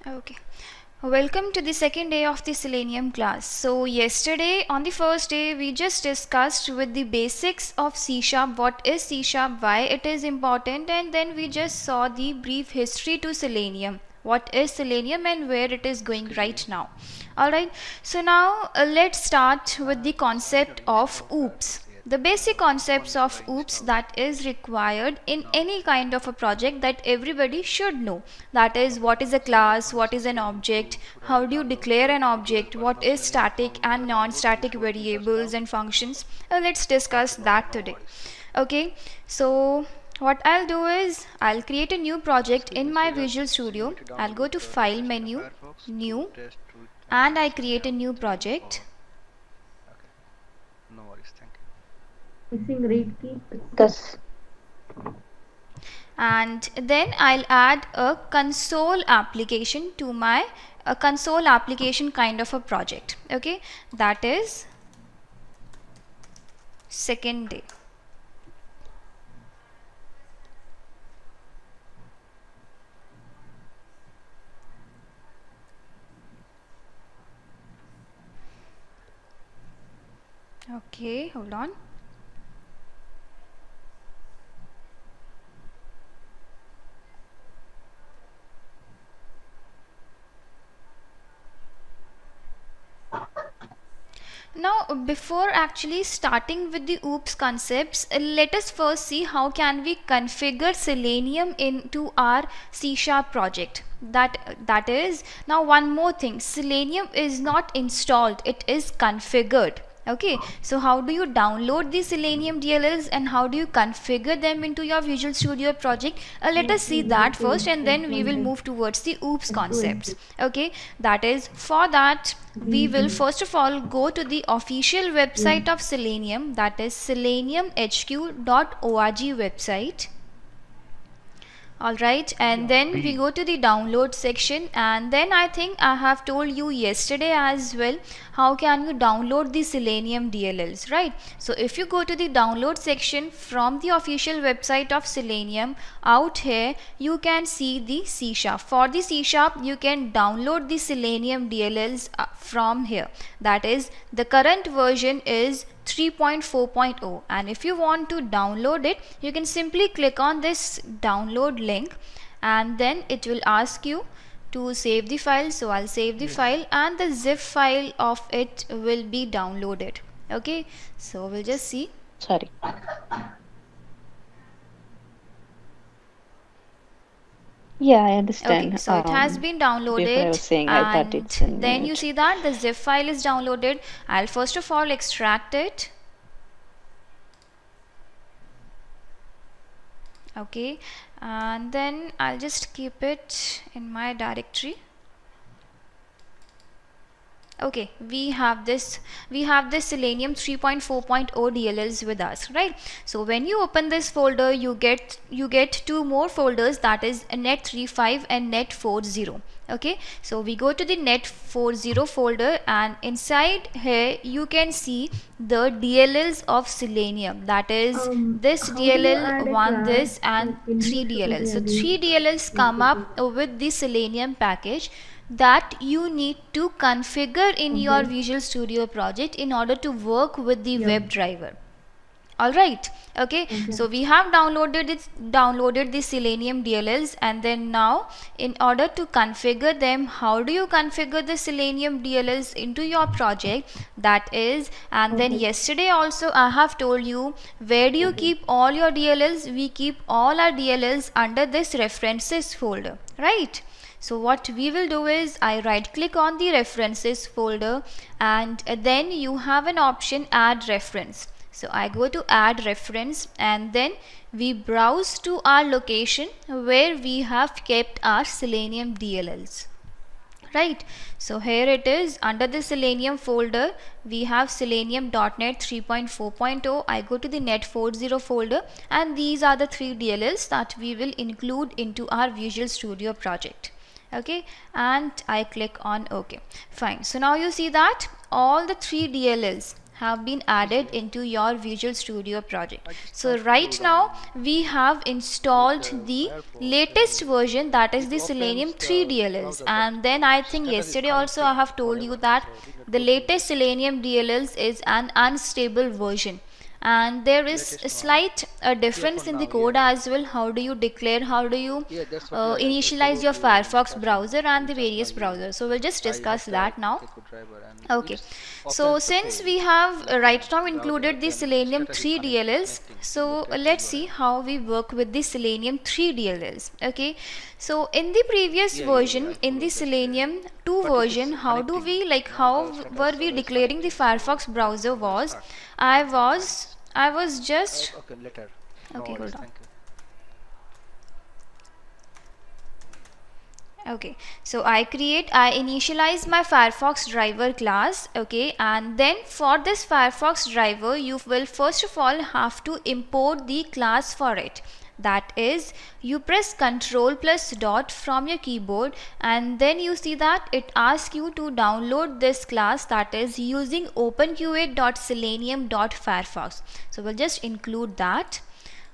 Okay. Welcome to the second day of the Selenium class. So yesterday on the first day we just discussed with the basics of C#, what is C#, why it is important, and then we just saw the brief history to Selenium. What is Selenium and where it is going right now. Alright, so now let's start with the concept of OOPS. The basic concepts of OOPS that is required in any kind of a project that everybody should know. That is, what is a class, what is an object, how do you declare an object, what is static and non-static variables and functions. Let's discuss that today. Okay, so what I'll do is I'll create a new project in my Visual Studio. I'll go to File menu, New, and I create a new project. Missing read key. Thus, And then I'll add a console application to my console application kind of a project. Okay, that is second day. Okay, hold on. Now before actually starting with the OOPS concepts, let us first see how can we configure Selenium into our C# project. That is, now one more thing, Selenium is not installed, it is configured. Okay, so how do you download the Selenium DLLs and how do you configure them into your Visual Studio project? Let us see that first and then we will move towards the OOPS concepts. Okay, that is, for that we will first of all go to the official website of Selenium, that is seleniumhq.org website. Alright, and then we go to the download section, and then I think I have told you yesterday as well how can you download the Selenium DLLs, right? So if you go to the download section from the official website of Selenium, out here you can see the C#. For the C# you can download the Selenium DLLs from here. That is, the current version is 3.4.0, and if you want to download it, you can simply click on this download link and then it will ask you to save the file. So I'll save the file and the zip file of it will be downloaded. Okay, so we'll just see. sorry. Yeah, I understand. Okay, so it has been downloaded, before I was saying, I thought it's in then you Nunit. see that the zip file is downloaded. I'll first of all extract it. Okay, and then I'll just keep it in my directory. Okay, we have this Selenium 3.4.0 DLLs with us, right? So when you open this folder, you get two more folders, that is net35 and net40. Okay, so we go to the net40 folder, and inside here you can see the DLLs of Selenium, that is this How do you add DLL, a one, class, this, and like in 3 which DLLs. So tutorial 3 DLLs come up with the Selenium package that you need to configure in your Visual Studio project in order to work with the WebDriver. Alright, okay, so we have downloaded the Selenium DLLs, and then now in order to configure them, how do you configure the Selenium DLLs into your project? That is, and then yesterday also I have told you, where do you keep all your DLLs? We keep all our DLLs under this references folder, right? So what we will do is, I right click on the references folder, and then you have an option add reference. So I go to add reference, and then we browse to our location where we have kept our Selenium DLLs. Right, so here it is under the Selenium folder. We have Selenium.NET 3.4.0. I go to the net40 folder, and these are the 3 DLLs that we will include into our Visual Studio project. Okay, and I click on OK. Fine, so now you see that all the 3 DLLs have been added into your Visual Studio project. So right now we have installed the latest version, that is the Selenium 3 DLLs, and then I think yesterday also I have told you that the latest Selenium DLLs is an unstable version, and there is a slight difference in the code as well. How do you declare, how do you initialize your Firefox browser and the various browsers? So we'll just discuss that now. Okay, so since we have right now included the Selenium 3 DLLs, so let's see how we work with the Selenium 3 DLLs. Okay, so in the previous version, in the Selenium 2 version, how do we, like, how were we declaring the Firefox browser was, I was just okay, hold on. Okay, so I initialize my Firefox driver class. Okay, and then for this Firefox driver you will first of all have to import the class for it. That is, you press Ctrl plus dot from your keyboard, and then you see that it asks you to download this class, that is using openqa.selenium.firefox. So we'll just include that.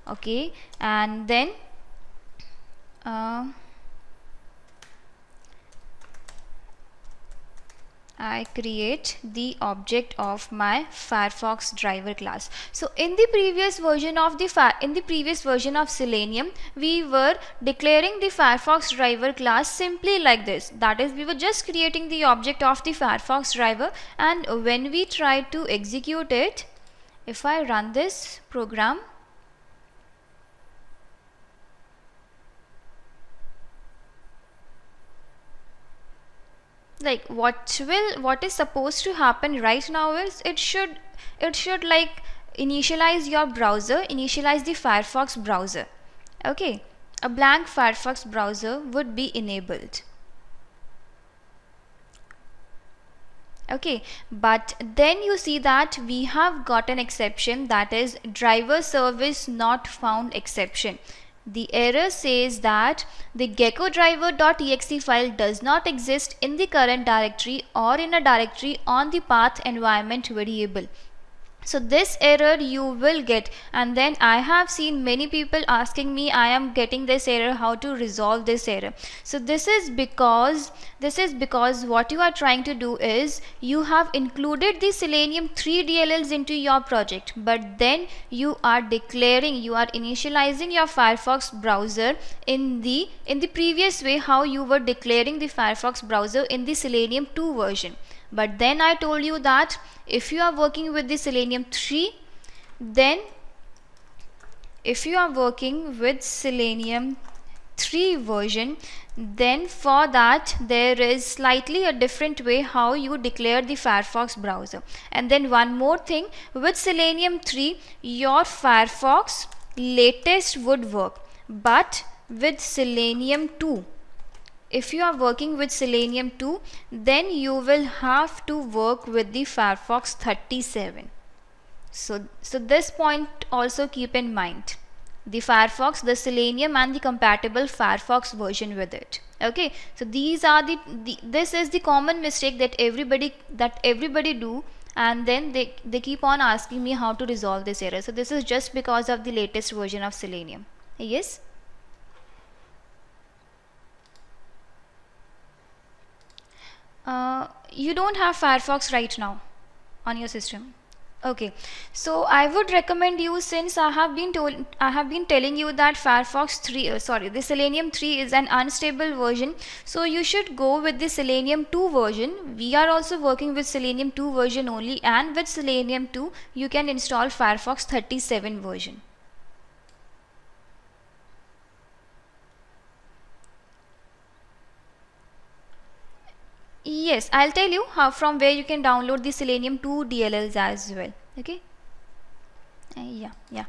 Okay, and then I create the object of my Firefox driver class. So in the previous version of Selenium, we were declaring the Firefox driver class simply like this. That is, we were just creating the object of the Firefox driver, and when we try to execute it, if I run this program, like what is supposed to happen right now is it should like initialize your browser, initialize the Firefox browser. Okay, a blank Firefox browser would be enabled. Okay, but then you see that we have got an exception, that is driver service not found exception. The error says that the gecko-driver.exe file does not exist in the current directory or in a directory on the path environment variable. So this error you will get, and then I have seen many people asking me, I am getting this error, how to resolve this error. So this is because what you are trying to do is you have included the Selenium 3 DLLs into your project, but then you are initializing your Firefox browser in the previous way, how you were declaring the Firefox browser in the Selenium 2 version. But then I told you that if you are working with the Selenium 3, then if you are working with Selenium 3 version, then for that there is slightly a different way how you declare the Firefox browser. And then one more thing, with Selenium 3 your Firefox latest would work, but with Selenium 2, if you are working with Selenium 2, then you will have to work with the Firefox 37. So this point also keep in mind. The Firefox, the Selenium and the compatible Firefox version with it. Okay, so these are this is the common mistake that everybody do, and then they keep on asking me how to resolve this error. So this is just because of the latest version of Selenium. Yes. You don't have Firefox right now on your system. Okay, so I would recommend you, since I have been telling you that Firefox 3 the Selenium 3 is an unstable version, so you should go with the Selenium 2 version. We are also working with Selenium 2 version only, and with Selenium 2 you can install Firefox 37 version. Yes, I'll tell you how, from where you can download the Selenium 2 DLLs as well. Okay. Yeah.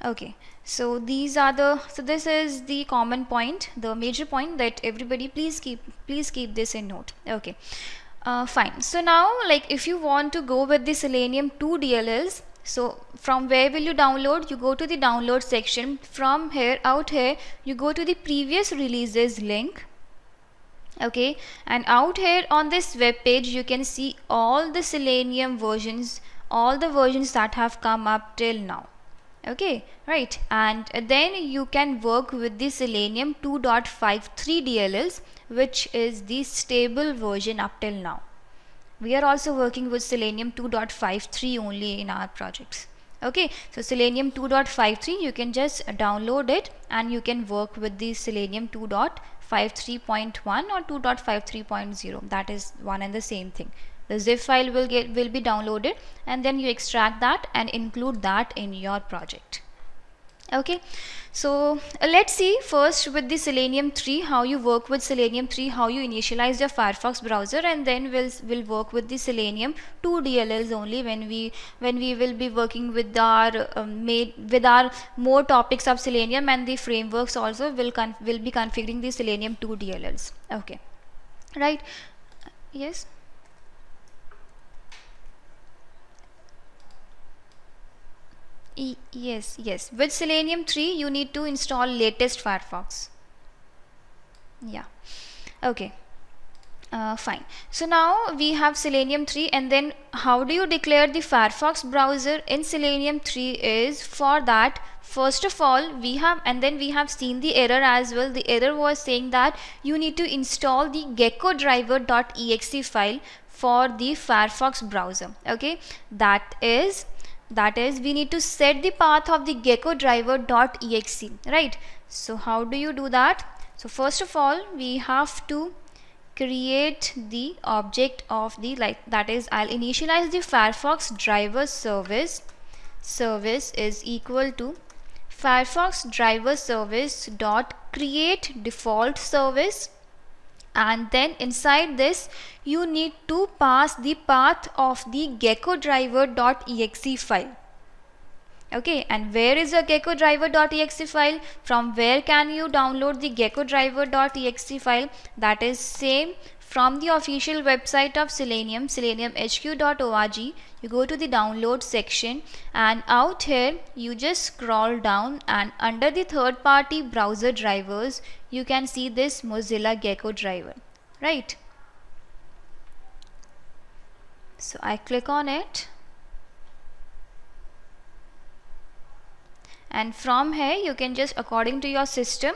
Okay. So these are this is the common point, the major point that everybody please keep this in note. Okay. Fine. So now, like, if you want to go with the Selenium 2 DLLs, so from where will you download? You go to the download section. From here, out here, you go to the previous releases link. Okay, and out here on this web page you can see all the Selenium versions, all the versions that have come up till now. Okay, right, and then you can work with the Selenium 2.53 DLLs, which is the stable version up till now. We are also working with Selenium 2.53 only in our projects. Okay, so Selenium 2.53, you can just download it and you can work with the Selenium 2.53.1 or 2.53.0. that is one and the same thing. The zip file will be downloaded, and then you extract that and include that in your project. Okay, so let's see first with the Selenium 3 how you work with Selenium 3, how you initialize your Firefox browser, and then we'll work with the Selenium 2 DLLs only when we will be working with our more topics of Selenium, and the frameworks also will be configuring the Selenium 2 DLLs. Okay, right? Yes. Yes. With Selenium 3, you need to install latest Firefox. Yeah. Okay. Fine. So now we have Selenium 3, and then how do you declare the Firefox browser in Selenium 3 is, for that, first of all, we have seen the error as well. The error was saying that you need to install the GeckoDriver.exe file for the Firefox browser. Okay, that is we need to set the path of the GeckoDriver.exe, right? So how do you do that? So first of all, we have to create the object of the, that is, I'll initialize the Firefox driver service is equal to Firefox driver service dot create default service, and then inside this you need to pass the path of the GeckoDriver.exe file. Okay, and where is the GeckoDriver.exe file? From where can you download the GeckoDriver.exe file? That is same from the official website of Selenium, seleniumhq.org. You go to the download section, and out here you just scroll down, and under the third party browser drivers you can see this Mozilla Gecko driver, right? So I click on it, and from here you can just, according to your system,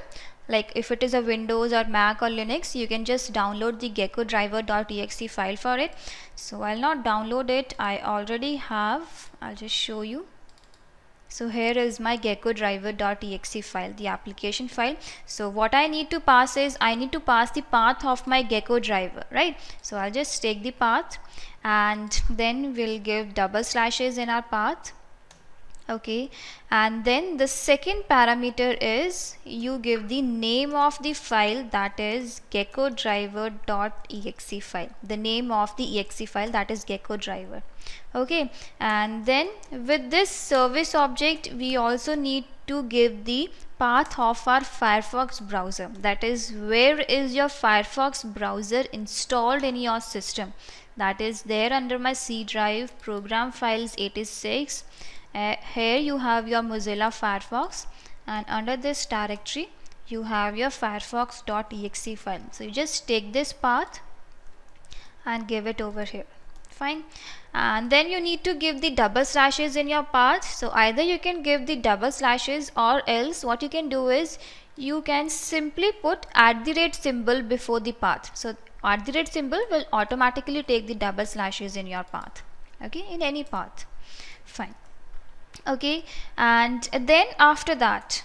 like if it is a Windows or Mac or Linux, you can just download the GeckoDriver.exe file for it. So I'll not download it, I already have. I'll just show you. So here is my GeckoDriver.exe file, the application file. So what I need to pass is, I need to pass the path of my Gecko driver, right? So I'll just take the path, and then we'll give double slashes in our path. Okay, and then the second parameter is you give the name of the file, that is GeckoDriver.exe file, the name of the exe file, that is GeckoDriver. Okay, and then with this service object we also need to give the path of our Firefox browser, that is where is your Firefox browser installed in your system. That is there under my C drive, program files 86. Here you have your Mozilla Firefox, and under this directory you have your Firefox.exe file. So you just take this path and give it over here. Fine, and then you need to give the double slashes in your path. So either you can give the double slashes, or else what you can do is you can simply put @ symbol before the path. So @ symbol will automatically take the double slashes in your path. Okay, in any path. Fine. Okay, and then after that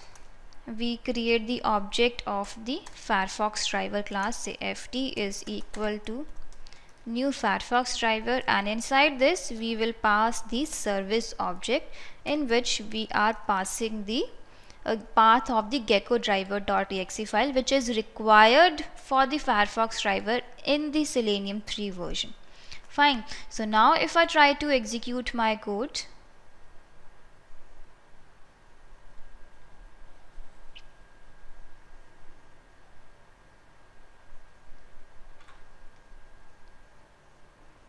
we create the object of the Firefox driver class. Say ft is equal to new Firefox driver, and inside this we will pass the service object, in which we are passing the path of the GeckoDriver.exe file, which is required for the Firefox driver in the Selenium 3 version. Fine, so now if I try to execute my code,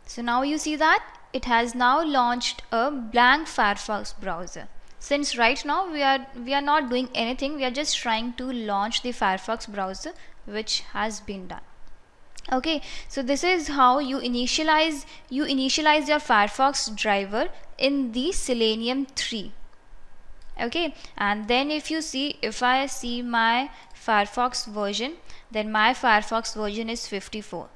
so now you see that it has now launched a blank Firefox browser. Since right now we are not doing anything, we are just trying to launch the Firefox browser, which has been done. Okay, so this is how you initialize your Firefox driver in the Selenium 3. Okay, and then if I see my Firefox version, then my Firefox version is 54.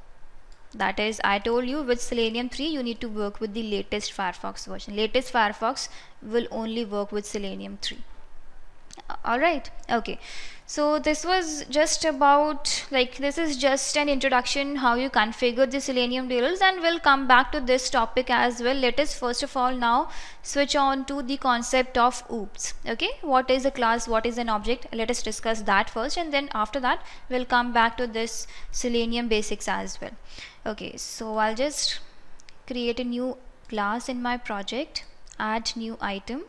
That is, I told you with Selenium 3 you need to work with the latest Firefox version. Latest Firefox will only work with Selenium 3. Alright, okay, so this was just about, like, this is just an introduction how you configure the Selenium tutorials, and we'll come back to this topic as well. Let us first of all now switch on to the concept of OOPS. Okay, what is a class, what is an object? Let us discuss that first, and then after that we'll come back to this Selenium basics as well. Okay, so I'll just create a new class in my project, add new item,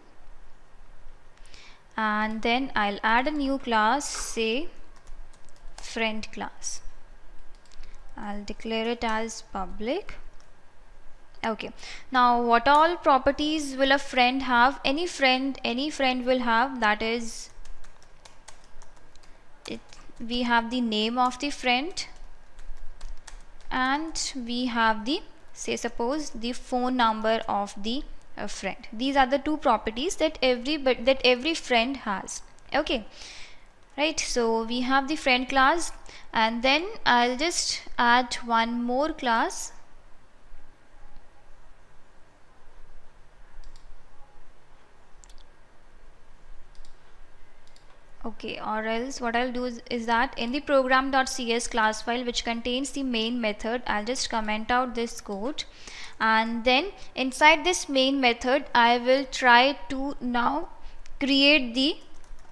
and then I'll add a new class, say friend class. I'll declare it as public. Okay, now what all properties will a friend have? Any friend will have, that is, we have the name of the friend, and we have the, say suppose, the phone number of the friend. These are the two properties that every friend has. Okay, right, so we have the friend class, and then I'll just add one more class. Okay, or else what I'll do is that in the program.cs class file which contains the main method, I'll just comment out this code, and then inside this main method I will try to now create the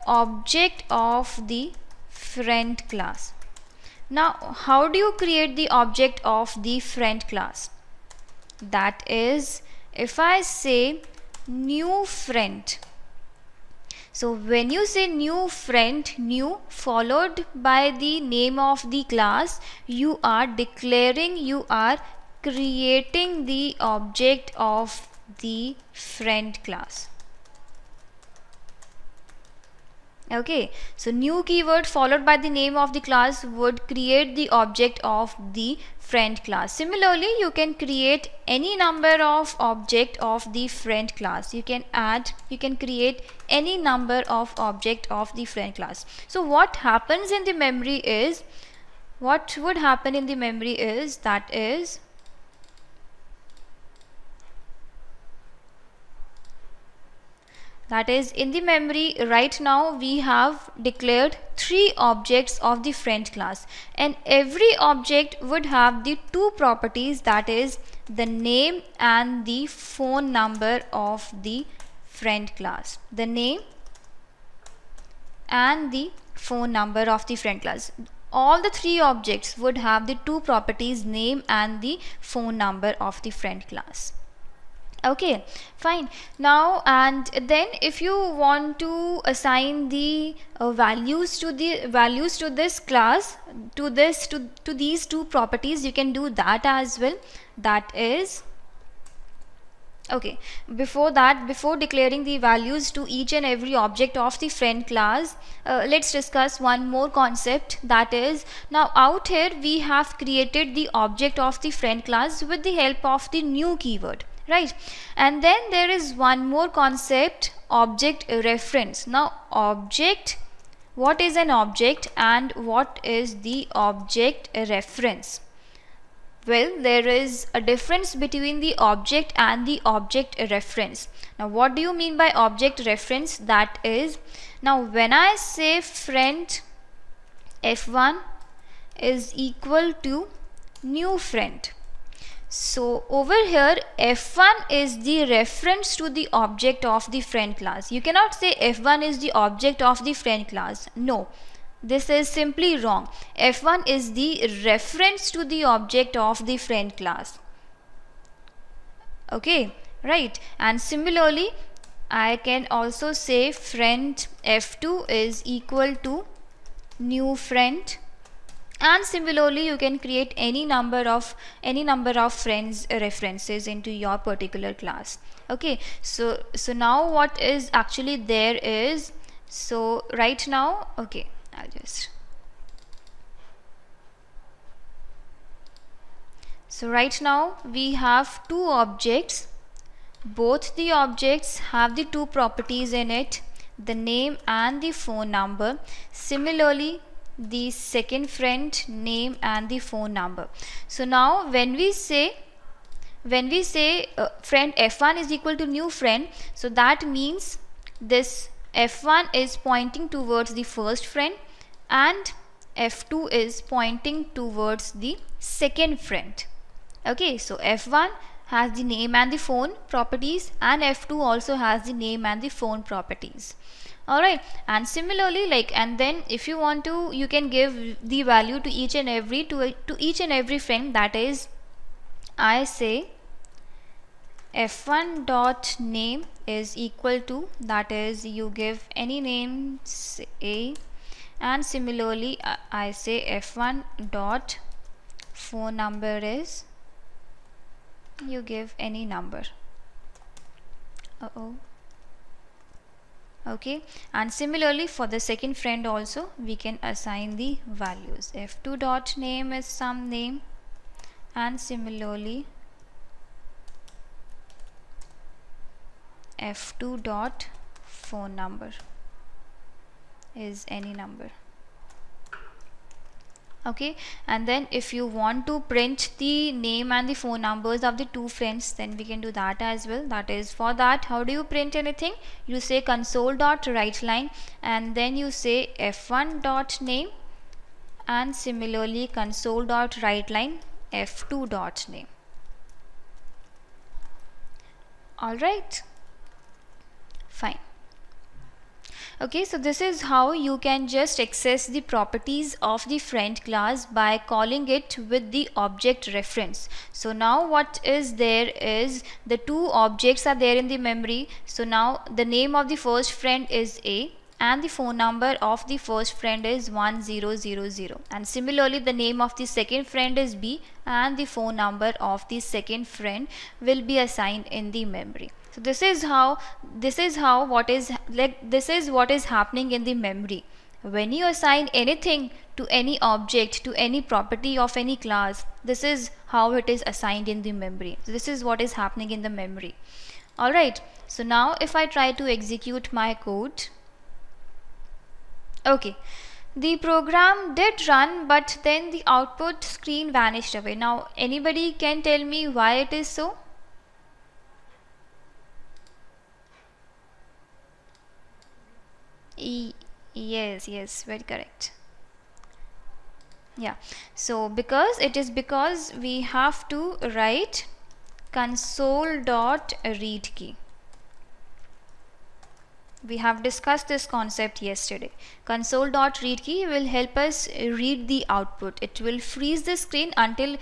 object of the friend class. Now how do you create the object of the friend class? That is, if I say new friend, so when you say new friend, new followed by the name of the class, you are declaring, you are creating the object of the friend class. Okay, so new keyword followed by the name of the class would create the object of the friend class. Similarly, you can create any number of object of the friend class. You can create any number of object of the friend class. So what happens in the memory is, what would happen in the memory is, that is, in the memory right now we have declared 3 objects of the friend class, and every object would have the 2 properties, that is the name and the phone number of the friend class. The name and the phone number of the friend class. All the 3 objects would have the 2 properties, name and the phone number of the friend class. Okay, fine. Now, and then if you want to assign the values to this class, to these 2 properties, you can do that as well. That is, okay, before declaring the values to each and every object of the friend class, let's discuss one more concept. That is, now out here we have created the object of the friend class with the help of the new keyword, right? And then there is one more concept, object reference. Now object, what is an object and what is the object reference? Well, there is a difference between the object and the object reference. Now what do you mean by object reference? That is, now when I say friend f1 is equal to new friend, so over here f1 is the reference to the object of the friend class. You cannot say f1 is the object of the friend class. No, this is simply wrong. f1 is the reference to the object of the friend class. Okay, right. And similarly I can also say friend f2 is equal to new friend, and similarly you can create any number of friends references into your particular class. Okay, so now what is actually there is, so right now, okay, I'll just, So right now we have two objects. Both the objects have the two properties in it, the name and the phone number. Similarly, the second friend, name and the phone number. So now when we say friend f1 is equal to new friend, so that means this f1 is pointing towards the first friend and f2 is pointing towards the second friend. Okay, so f1 has the name and the phone properties and f2 also has the name and the phone properties. Alright, and similarly, like, and then if you want to, you can give the value to each and every friend. That is, I say f1 dot name is equal to, that is, you give any name, say, and similarly I say f1 dot phone number is, you give any number. Okay, and similarly for the second friend also we can assign the values. f2 dot name is some name, and similarly f2 dot phone number is any number. Okay, and then if you want to print the name and the phone numbers of the two friends, then we can do that as well. That is, for that, how do you print anything? You say console dot write line and then you say f1 dot name, and similarly console dot write line f2 dot name. Alright, fine. Okay, so this is how you can just access the properties of the friend class by calling it with the object reference. So now what is there is the two objects are there in the memory. So now the name of the first friend is A and the phone number of the first friend is 1000, and similarly the name of the second friend is B and the phone number of the second friend will be assigned in the memory. So this is what is happening in the memory. When you assign anything to any object, to any property of any class, this is how it is assigned in the memory. So this is what is happening in the memory. Alright, so now if I try to execute my code, okay, the program did run, but then the output screen vanished away. Now anybody can tell me why it is so? Yes, very correct. Yeah, so because we have to write console dot read key. We have discussed this concept yesterday. Console dot read key will help us read the output. It will freeze the screen until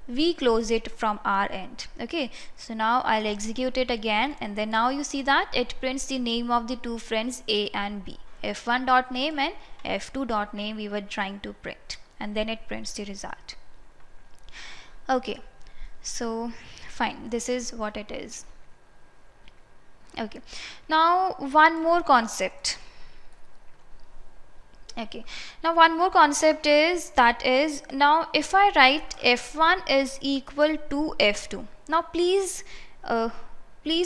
we close it from our end. Okay, so now I'll execute it again, and then now you see that it prints the name of the two friends A and B. f1 dot name and f2 dot name we were trying to print, and then it prints the result. Okay, so fine, this is what it is. Okay, now one more concept. Okay, now one more concept is, that is, now if I write f1 is equal to f2, now please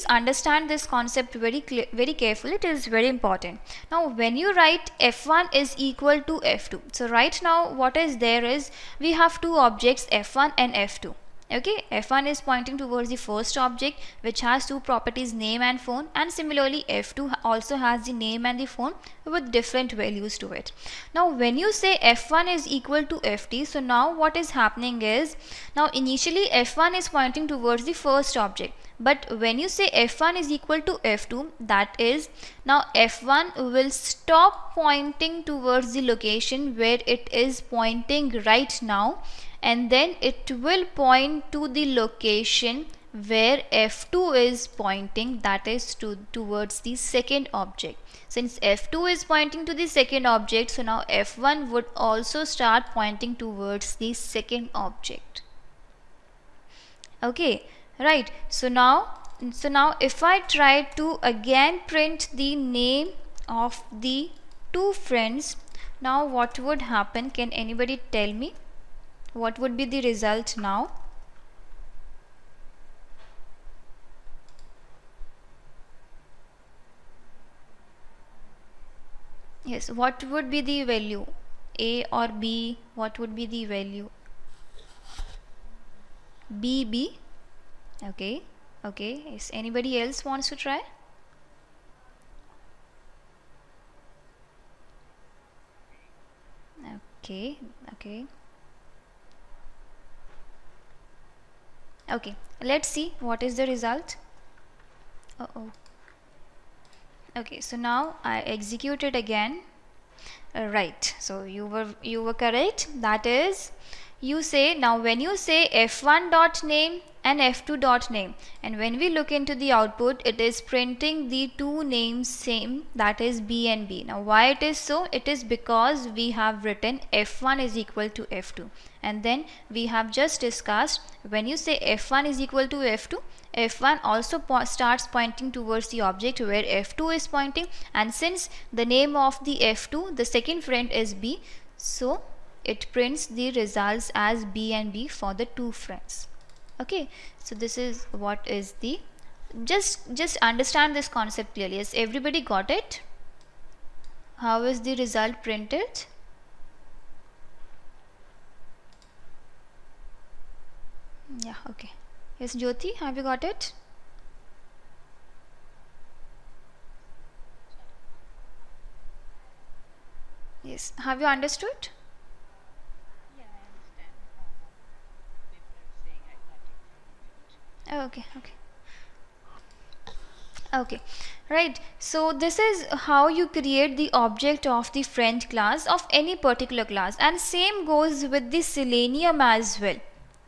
understand this concept very carefully. It is very important. Now when you write f1 is equal to f2, so right now what is there is, we have two objects f1 and f2. Okay, f1 is pointing towards the first object which has two properties, name and phone, and similarly f2 also has the name and the phone with different values to it. Now when you say f1 is equal to ft, so now what is happening is, now initially f1 is pointing towards the first object, but when you say f1 is equal to f2, that is, now f1 will stop pointing towards the location where it is pointing right now, and then it will point to the location where f2 is pointing, that is towards the second object. Since f2 is pointing to the second object, so now f1 would also start pointing towards the second object. Okay, right, so now if I try to again print the name of the two friends, now what would happen? Can anybody tell me? What would be the result now? Yes, what would be the value? A or B? What would be the value? B. Okay. Okay. Is anybody else wants to try? Okay. Okay. Okay. Let's see what is the result. Uh-oh. Okay. So now I execute it again. Right, so you were correct. That is, you say, now when you say f1 dot name and f2 dot name, and when we look into the output, it is printing the two names same, that is B and B. Now why it is so? It is because we have written f1 is equal to f2, and then we have just discussed, when you say f1 is equal to f2, f1 also starts pointing towards the object where f2 is pointing, and since the name of the f2, the second friend, is B, so it prints the results as B and B for the two friends. Okay, so this is what is the, just understand this concept clearly. Yes, everybody got it? How is the result printed? Yeah, okay. Yes, Jyoti, have you got it? Yes, have you understood? Oh, okay, okay. Okay, right. So this is how you create the object of the friend class of any particular class, and same goes with the Selenium as well.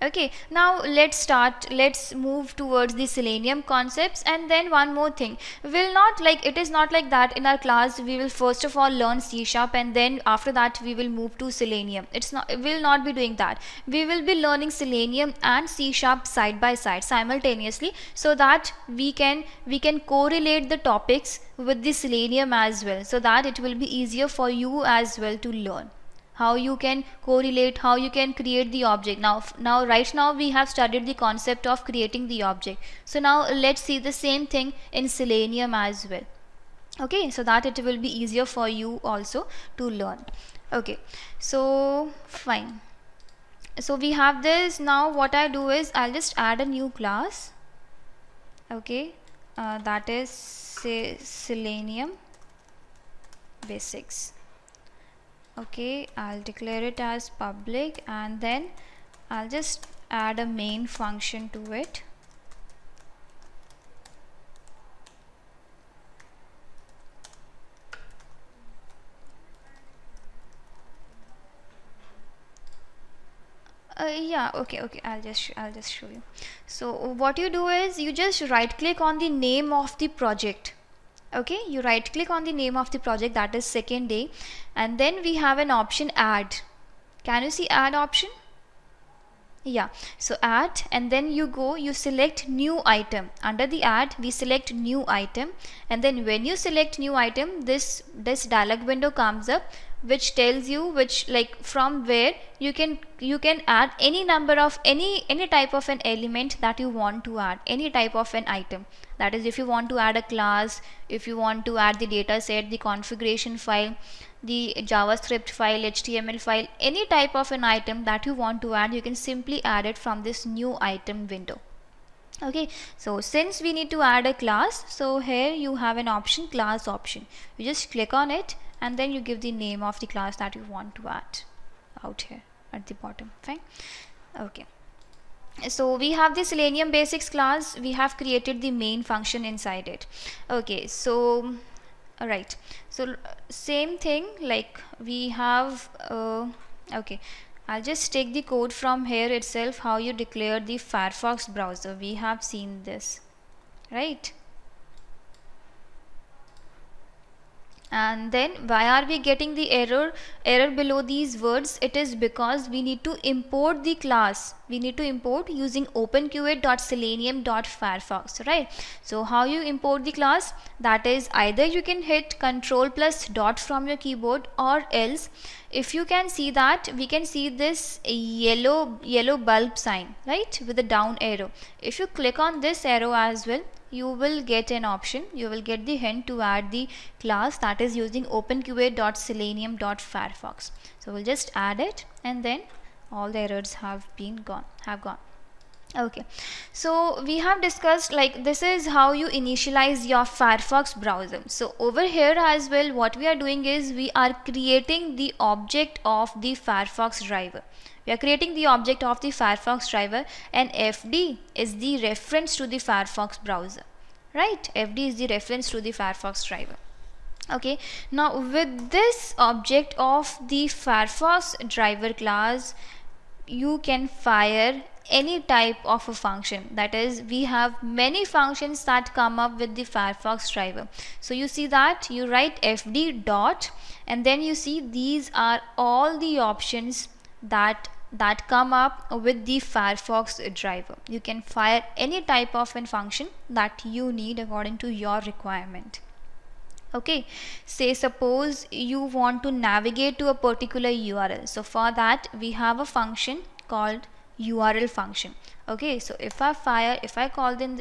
Okay, now let's move towards the Selenium concepts. And then one more thing, will not, like, it is not like that in our class we will first of all learn C sharp and then after that we will move to Selenium. It's not, we will not be doing that. We will be learning Selenium and C sharp side by side simultaneously, so that we can correlate the topics with the Selenium as well, so that it will be easier for you as well to learn how you can correlate, how you can create the object. Now right now we have studied the concept of creating the object, so now let's see the same thing in Selenium as well. Okay, so that it will be easier for you also to learn. Okay, so fine, so we have this. Now what I do is I'll just add a new class. Okay, that is, say, Selenium basics. Okay, I'll declare it as public, and then I'll just add a main function to it. Yeah, okay, I'll just show you. So what you do is you just right click on the name of the project. Okay, you right click on the name of the project, that is second day, and then we have an option add. Can you see add option? Yeah, so add, and then you select new item. Under the add we select new item, and then when you select new item, this dialog window comes up, which tells you which, like, from where you can add any number of any type of an element that you want to add, any type of an item. That is, if you want to add a class, if you want to add the data set, the configuration file, the JavaScript file, HTML file, any type of an item that you want to add, you can simply add it from this new item window. Okay, so since we need to add a class, so here you have an option, class option. You just click on it, and then you give the name of the class that you want to add out here at the bottom. Fine. Okay, so we have the Selenium basics class, we have created the main function inside it. Okay, so alright, so same thing, like we have okay, I'll just take the code from here itself, how you declare the Firefox browser. We have seen this, right? And then why are we getting the error below these words? It is because we need to import the class. We need to import using openqa.selenium.firefox, right? So how you import the class? That is, either you can hit Ctrl+dot from your keyboard, or else if you can see that, we can see this yellow bulb sign, right, with the down arrow. If you click on this arrow as well, you will get an option, you will get the hint to add the class, that is using openqa.selenium.firefox. So we'll just add it, and then all the errors have gone. Okay, so we have discussed, like, this is how you initialize your Firefox browser. So over here as well, what we are doing is we are creating the object of the Firefox driver. We are creating the object of the Firefox driver, and FD is the reference to the Firefox browser, right? FD is the reference to the Firefox driver. Okay, now with this object of the Firefox driver class, you can fire any type of a function. That is, we have many functions that come up with the Firefox driver. So you see that you write fd dot, and then you see these are all the options that come up with the Firefox driver. You can fire any type of a function that you need according to your requirement. Okay, say suppose you want to navigate to a particular URL. So for that we have a function called URL function. Okay, so if I call in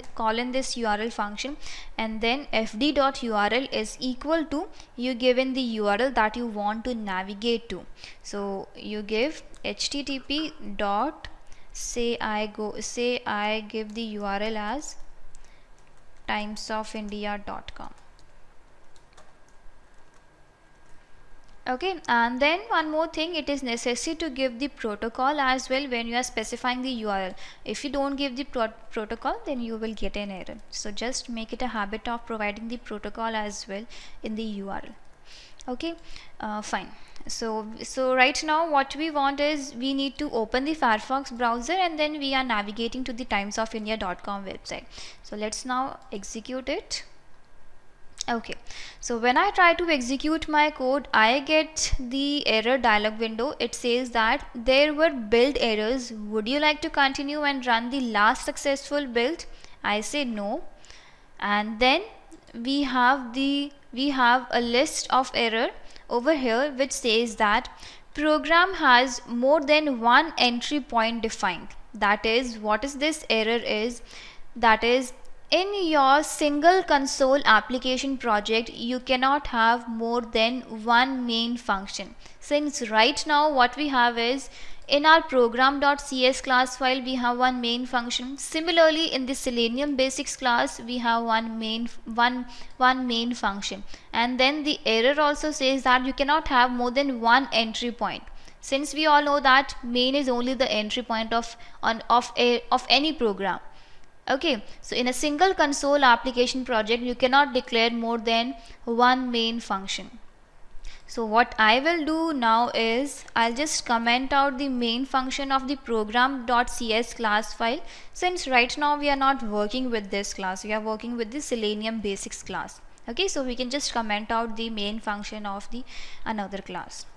this URL function, and then fd.url is equal to, you give in the URL that you want to navigate to. So you give http dot, say I give the URL as timesofindia.com. Okay, and then one more thing, it is necessary to give the protocol as well when you are specifying the URL. If you don't give the protocol, then you will get an error. So just make it a habit of providing the protocol as well in the URL. Okay, fine. So right now what we want is, we need to open the Firefox browser, and then we are navigating to the timesofindia.com website. So let's now execute it. Okay, so when I try to execute my code, I get the error dialog window. It says that there were build errors. Would you like to continue and run the last successful build? I say no. And then we have a list of error over here which says that program has more than one entry point defined. That is, what is this error is? That is, in your single console application project, you cannot have more than one main function. Since right now what we have is, in our program.cs class file we have one main function. Similarly, in the Selenium basics class we have one main function. And then the error also says that you cannot have more than one entry point. Since we all know that main is only the entry point of any program. Okay, so in a single console application project, you cannot declare more than one main function. So what I will do now is, I'll just comment out the main function of the program.cs class file, since right now we are not working with this class, we are working with the Selenium basics class. Okay, so we can just comment out the main function of the another class.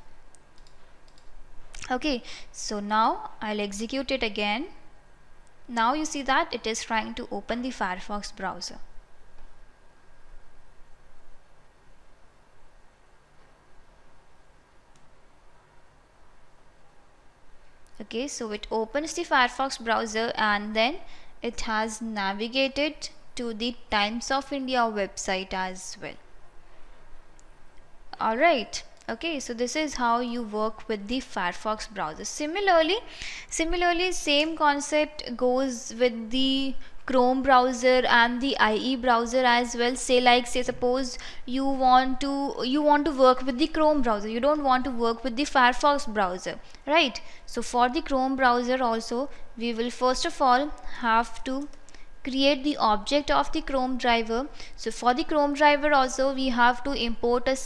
Okay, so now I'll execute it again. Now you see that it is trying to open the Firefox browser. Okay, so it opens the Firefox browser, and then it has navigated to the Times of India website as well. Alright. Okay, so this is how you work with the Firefox browser. Similarly, same concept goes with the Chrome browser and the IE browser as well. Say suppose you want to work with the Chrome browser, you don't want to work with the Firefox browser, right? So for the Chrome browser also, we will first of all have to create the object of the Chrome driver. So for the Chrome driver also, we have to import a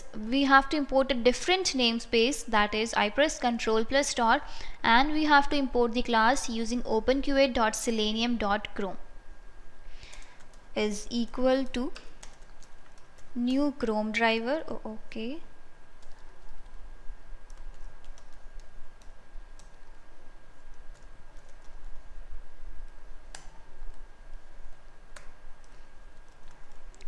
different namespace. That is, I press Ctrl+star, and we have to import the class using openqa.selenium.chrome is equal to new Chrome driver. Oh, okay.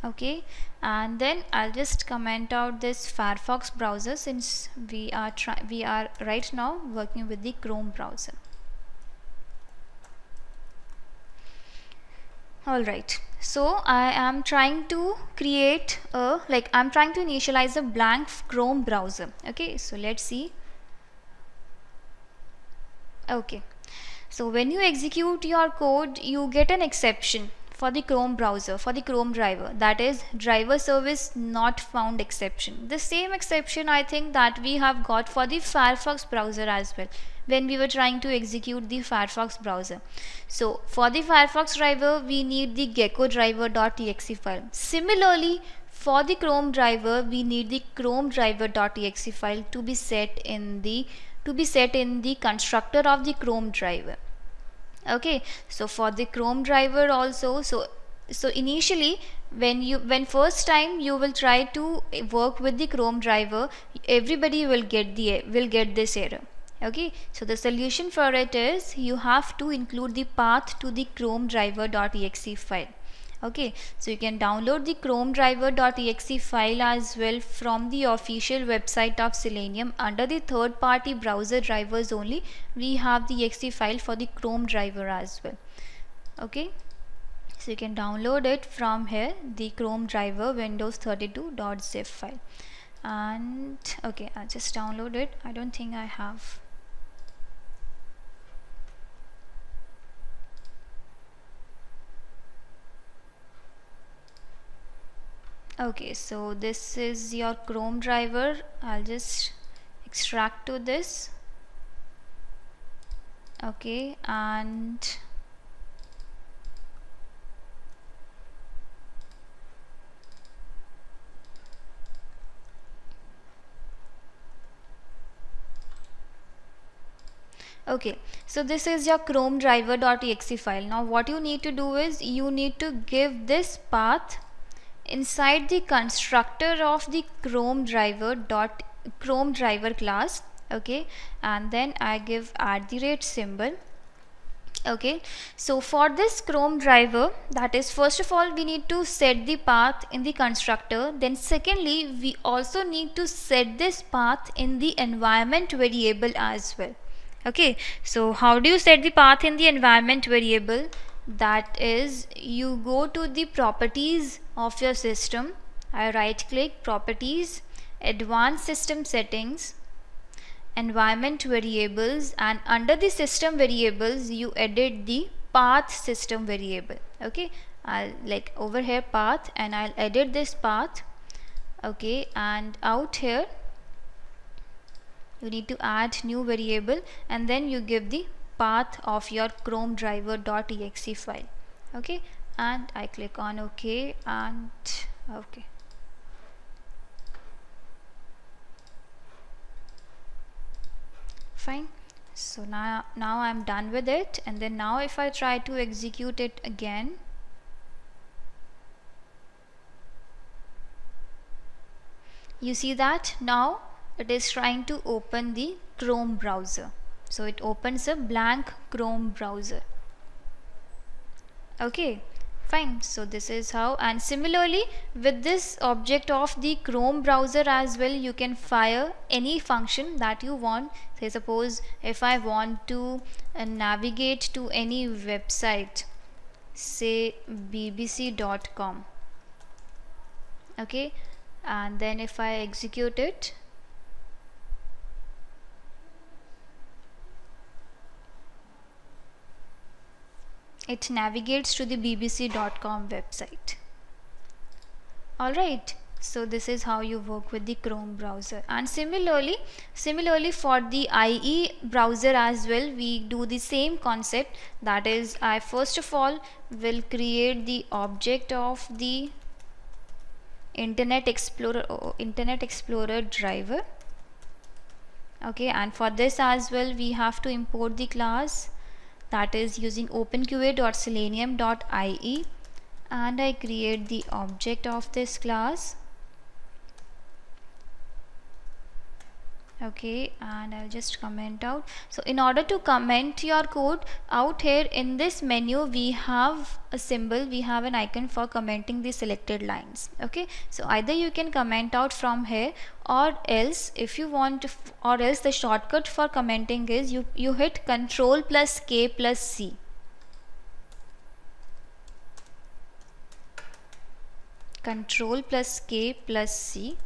Okay, and then I'll just comment out this Firefox browser, since we are right now working with the Chrome browser. Alright, so I am trying to create a, I'm trying to initialize a blank Chrome browser. Okay, so let's see. Okay, so when you execute your code, you get an exception for the Chrome browser, for the Chrome driver, that is driver service not found exception. The same exception I think that we have got for the Firefox browser as well, when we were trying to execute the Firefox browser. So for the Firefox driver, we need the gecko driver.exe file. Similarly, for the Chrome driver, we need the Chrome driver.exe file to be set in the constructor of the Chrome driver. Okay, so for the Chrome driver also, so initially when first time you will try to work with the Chrome driver, everybody will get this error. Okay, so the solution for it is you have to include the path to the Chrome driver.exe file. Okay, so you can download the Chrome driver.exe file as well from the official website of Selenium. Under the third party browser drivers only, we have the exe file for the Chrome driver as well. Okay, so you can download it from here, the Chrome driver Windows 32.zip file. And okay, I'll just download it. I don't think I have. Okay, so this is your Chrome driver. I'll just extract to this. Okay, and okay, so this is your Chrome driver.exe file. Now what you need to do is you need to give this path inside the constructor of the Chrome driver class. Okay, and then I give @ symbol. Okay, so for this Chrome driver, that is, first of all we need to set the path in the constructor, then secondly we also need to set this path in the environment variable as well. Okay, so how do you set the path in the environment variable? That is, you go to the properties of your system. I right click properties, advanced system settings, environment variables, and under the system variables you edit the path system variable. Okay, I'll over here path, and I'll edit this path. Okay, and out here you need to add new variable, and then you give the path of your Chrome driver.exe file. Okay, and I click on OK, and okay. Fine, so now I'm done with it, and then now if I try to execute it again, you see that now it is trying to open the Chrome browser. So it opens a blank Chrome browser. Okay, fine, so this is how. And similarly with this object of the Chrome browser as well, you can fire any function that you want. Say suppose if I want to navigate to any website, say bbc.com. okay, and then if I execute it, it navigates to the bbc.com website. Alright, so this is how you work with the Chrome browser. And similarly for the IE browser as well, we do the same concept. That is, I first of all will create the object of the Internet Explorer driver. Okay, and for this as well we have to import the class, that is using openqa.selenium.ie, and I create the object of this class. Okay, and I'll just comment out. So in order to comment your code out here in this menu, we have a symbol, we have an icon for commenting the selected lines. Okay, so either you can comment out from here, or else if you want to, or else the shortcut for commenting is you hit Control plus K plus C. Control plus K plus C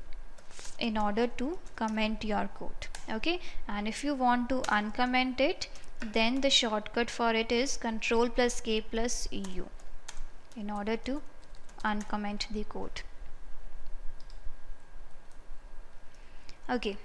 in order to comment your code. Okay, and if you want to uncomment it, then the shortcut for it is Control plus K plus U in order to uncomment the code. Okay,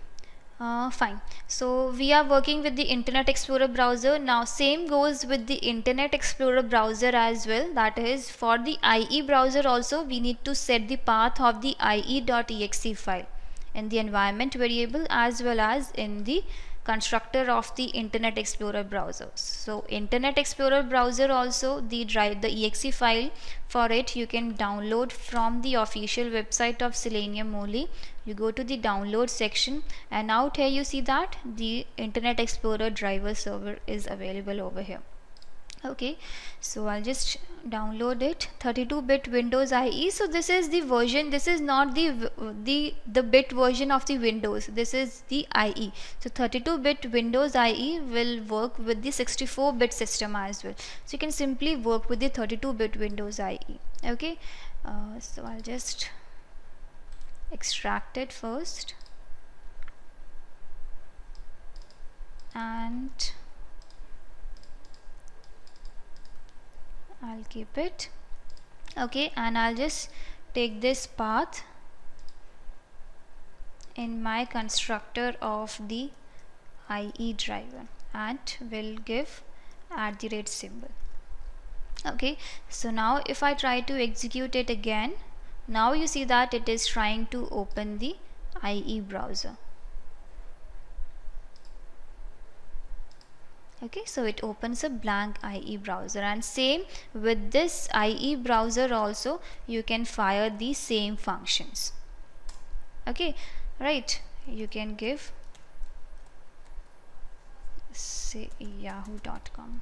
fine. So we are working with the Internet Explorer browser. Now same goes with the Internet Explorer browser as well. That is, for the IE browser also we need to set the path of the ie.exe file in the environment variable as well as in the constructor of the Internet Explorer browser. So Internet Explorer browser also, the exe file for it you can download from the official website of Selenium only. You go to the download section and out here you see that the Internet Explorer driver server is available over here. Okay, so I'll just download it. 32-bit Windows IE. So this is the version, this is not the bit version of the Windows, this is the IE. So 32-bit Windows IE will work with the 64-bit system as well, so you can simply work with the 32-bit Windows IE. Okay, so I'll just extract it first and I'll keep it. Okay, and I'll just take this path in my constructor of the IE driver and will give @ symbol. Okay, so now if I try to execute it again, now you see that it is trying to open the IE browser. Okay, so it opens a blank IE browser, and same with this IE browser also you can fire the same functions. Okay, right, you can give say yahoo.com.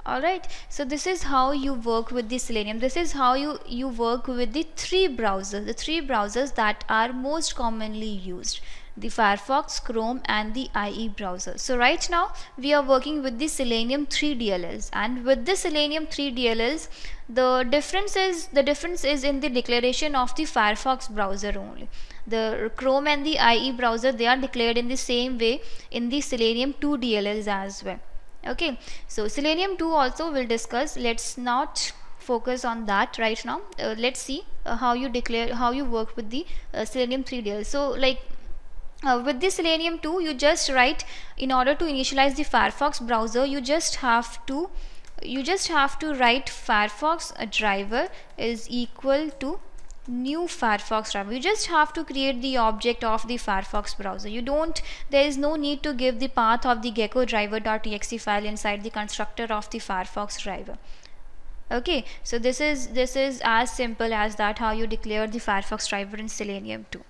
Alright, so this is how you work with the Selenium. This is how you work with the three browsers that are most commonly used: the Firefox, Chrome and the IE browser. So right now we are working with the Selenium 3 DLLs, and with the Selenium 3 DLLs the difference is in the declaration of the Firefox browser only. The Chrome and the IE browser, they are declared in the same way in the Selenium 2 DLLs as well. Okay, so Selenium 2 also we'll discuss. Let's not focus on that right now. Let's see how you work with the Selenium 3 DLL. So like with the Selenium 2, you just write, in order to initialize the Firefox browser, you just have to write Firefox driver is equal to new Firefox driver. You just have to create the object of the Firefox browser. There is no need to give the path of the gecko driver.exe file inside the constructor of the Firefox driver. Okay, so this is as simple as that, how you declare the Firefox driver in Selenium 2.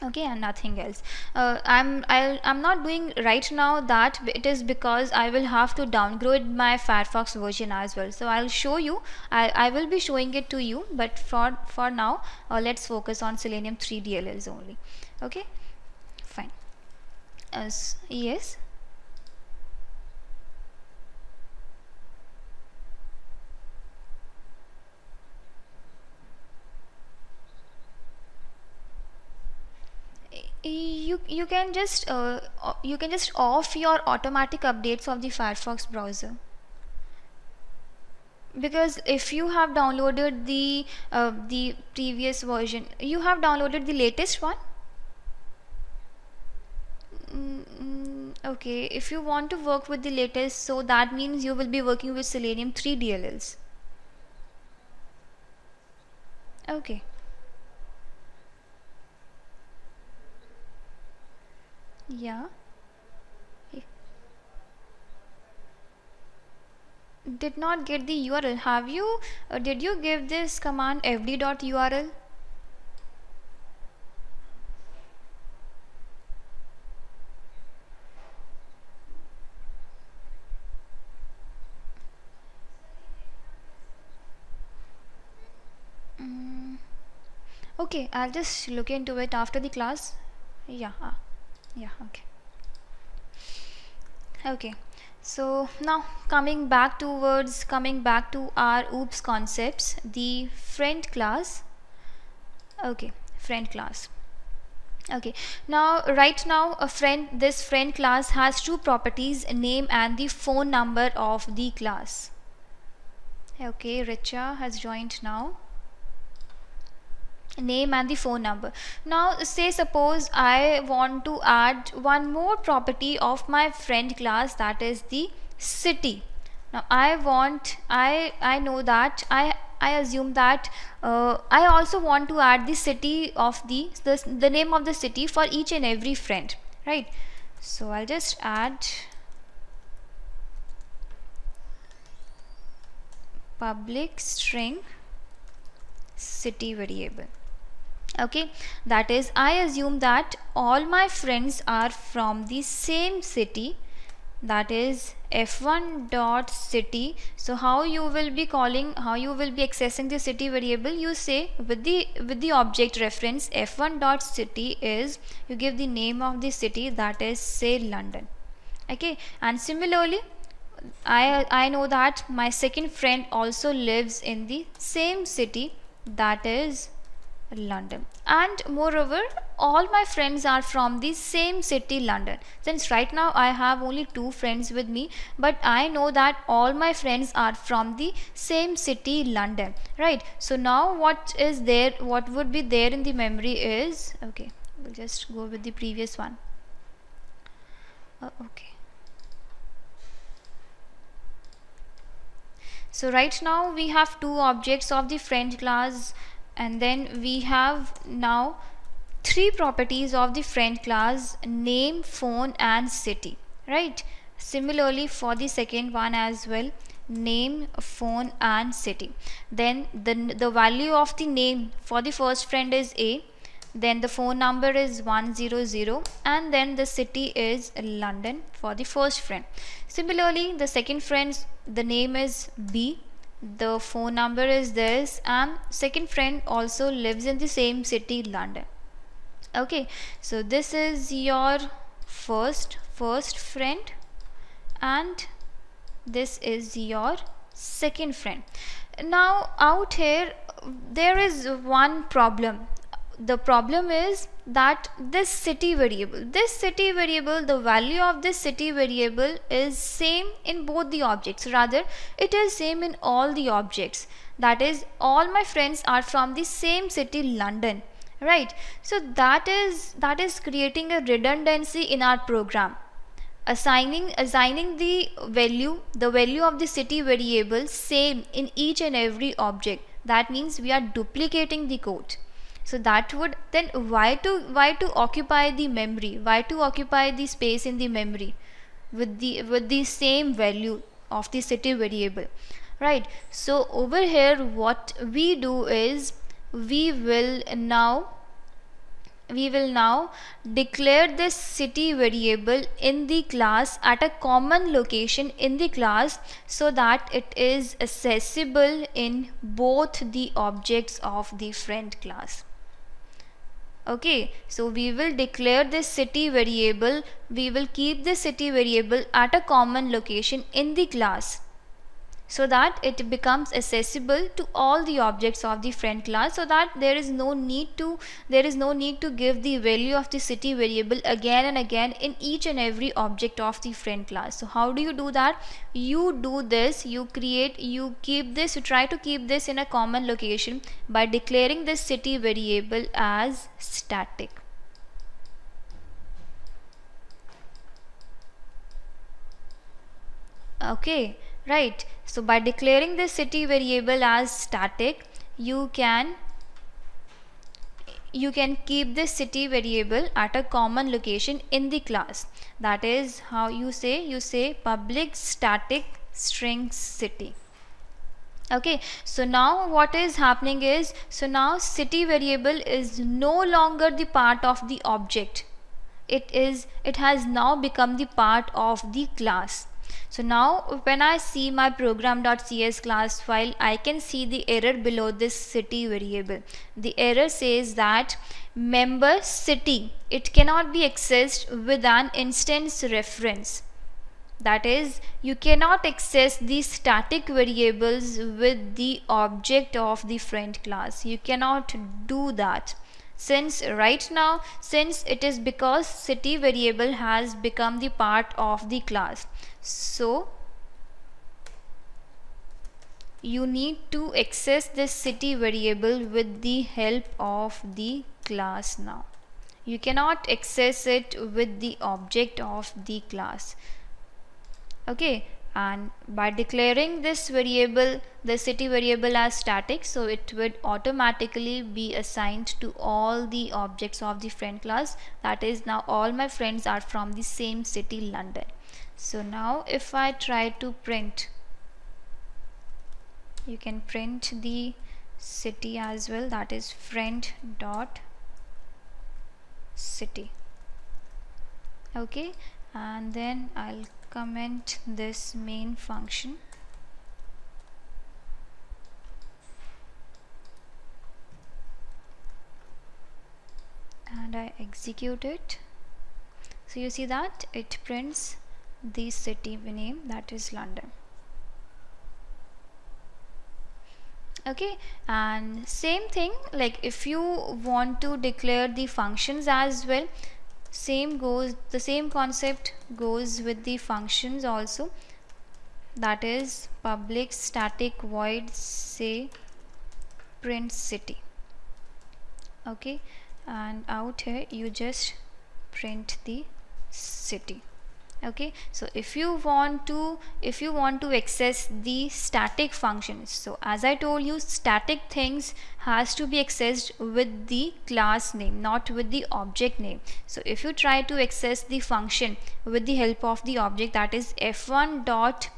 Okay, and nothing else. I'm not doing right now that, it is because I will have to downgrade my Firefox version as well. So I'll show you, I will be showing it to you, but for now let's focus on Selenium 3 DLLs only. Okay, fine. Yes. You can just off your automatic updates of the Firefox browser, because if you have downloaded the previous version, you have downloaded the latest one. Okay, if you want to work with the latest, so that means you will be working with Selenium 3 DLLs. Okay. Yeah. Did not get the URL. Have you did you give this command fd.url? Okay, I'll just look into it after the class. Yeah, yeah, okay. Okay, so now coming back to our oops concepts, the friend class. Okay, friend class. Okay, now right now this friend class has two properties, name and the phone number of the class. Okay, Richa has joined now. Name and the phone number. Now say suppose I want to add one more property of my friend class, that is the city. Now I know that I assume that I also want to add the city of the name of the city for each and every friend, right? So I'll just add public string city variable. Okay, that is, I assume that all my friends are from the same city, that is f1 dot city. So how you will be accessing the city variable? You say with the object reference f1 dot city is, you give the name of the city, that is say London. Okay, and similarly I know that my second friend also lives in the same city, that is London, and moreover all my friends are from the same city, London. Since right now I have only two friends with me, but I know that all my friends are from the same city, London, right? So now what would be there in the memory is, okay, we'll just go with the previous one. Okay, so right now we have two objects of the friend class, and then we have now three properties of the friend class: name, phone and city, right? Similarly for the second one as well, name, phone and city. Then the value of the name for the first friend is A, then the phone number is 100, and then the city is London for the first friend. Similarly the second friend's, the name is B, the phone number is this, and second friend also lives in the same city, London. Okay, so this is your first friend, and this is your second friend. Now out here there is one problem. The problem is that this city variable, the value of this city variable is same in both the objects, rather it is same in all the objects, that is all my friends are from the same city, London, right? So that is creating a redundancy in our program. Assigning the value of the city variable same in each and every object, that means we are duplicating the code. So that would then, why to occupy the memory, why to occupy the space in the memory with the same value of the city variable, right? So over here what we do is, we will now declare this city variable in the class at a common location in the class, so that it is accessible in both the objects of the friend class. Okay, so we will declare this city variable, we will keep the city variable at a common location in the class, so that it becomes accessible to all the objects of the friend class, so that there is no need to give the value of the city variable again and again in each and every object of the friend class. So how do you do that? You do this, you try to keep this in a common location by declaring this city variable as static. Okay, right. So by declaring this city variable as static, you can keep this city variable at a common location in the class. That is how you say public static string city. Okay, so now what is happening is, so now city variable is no longer the part of the object, it has now become the part of the class. So now when I see my program.cs class file, I can see the error below this city variable. The error says that member city, it cannot be accessed with an instance reference. That is, you cannot access the static variables with the object of the friend class. You cannot do that. Since right now, since it is because city variable has become the part of the class, so you need to access this city variable with the help of the class now. You cannot access it with the object of the class. Okay, and by declaring this variable, the city variable, as static, so it would automatically be assigned to all the objects of the friend class. That is, now all my friends are from the same city, London. So now if I try to print, you can print the city as well, that is friend dot city. Okay, and then I'll comment this main function, and I execute it. So you see that it prints the city name, that is London. Okay, and same thing, like if you want to declare the functions as well, the same concept goes with the functions also. That is public static void say print city. Okay, and out here you just print the city. Okay, so if you want to access the static functions, so as I told you, static things has to be accessed with the class name, not with the object name. So if you try to access the function with the help of the object, that is f1 dot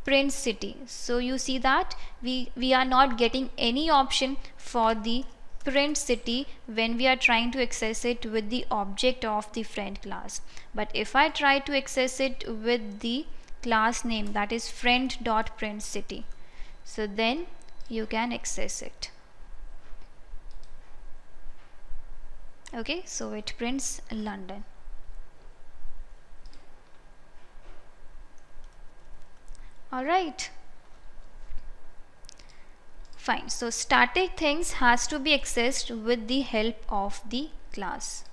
print city, so you see that we are not getting any option for the print city when we are trying to access it with the object of the friend class. But if I try to access it with the class name, that is friend dot print city, so then you can access it. Okay, so it prints London. Alright, fine. So static things has to be accessed with the help of the class.